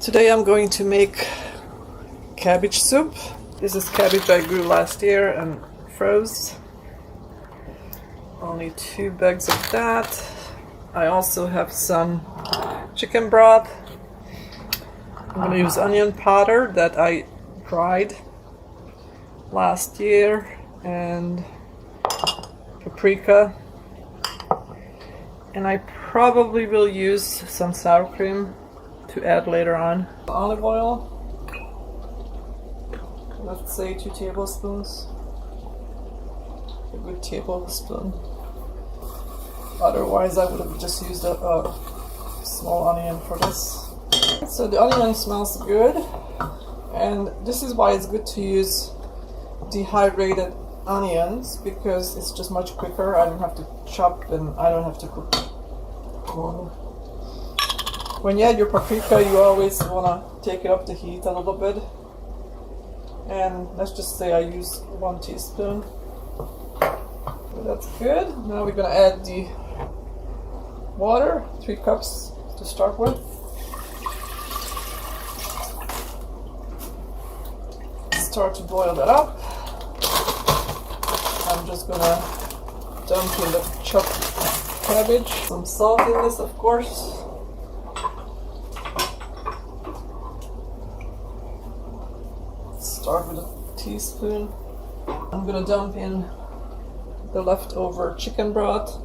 Today I'm going to make cabbage soup. This is cabbage I grew last year and froze. Only 2 bags of that. I also have some chicken broth. I'm going to use onion powder that I dried last year, and paprika. And I probably will use some sour cream to add later on. Olive oil, let's say 2 tablespoons. A good tablespoon. Otherwise I would have just used a small onion for this. So the onion smells good, and this is why it's good to use dehydrated onions, because it's just much quicker. I don't have to chop and I don't have to cook. When you add your paprika, you always want to take it up the heat a little bit. And let's just say I use 1 teaspoon. So that's good. Now we're going to add the water, 3 cups to start with. Start to boil that up. I'm just going to dump in the chopped cabbage. Some salt in this, of course. Start with a teaspoon. I'm gonna dump in the leftover chicken broth,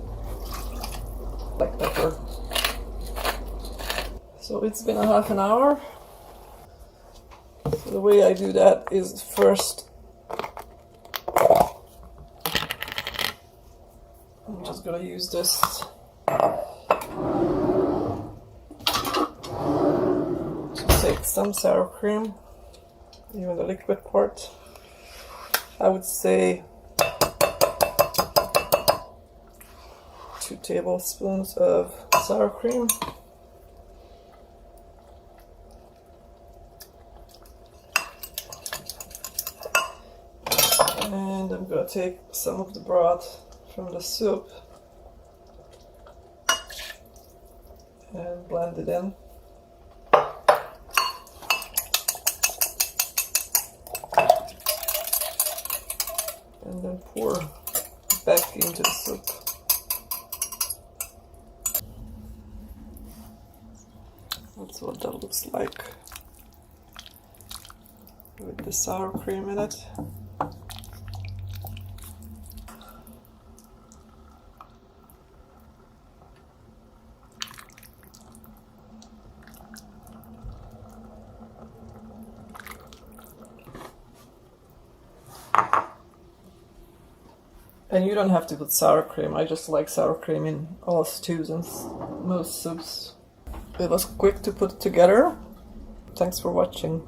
black pepper. So it's been a half an hour. So the way I do that is first I'm just gonna use this to take some sour cream. Even the liquid part, I would say 2 tablespoons of sour cream. And I'm going to take some of the broth from the soup and blend it in. And then pour back into the soup. That's what that looks like with the sour cream in it. And you don't have to put sour cream. I just like sour cream in all stews and most soups. It was quick to put together. Thanks for watching.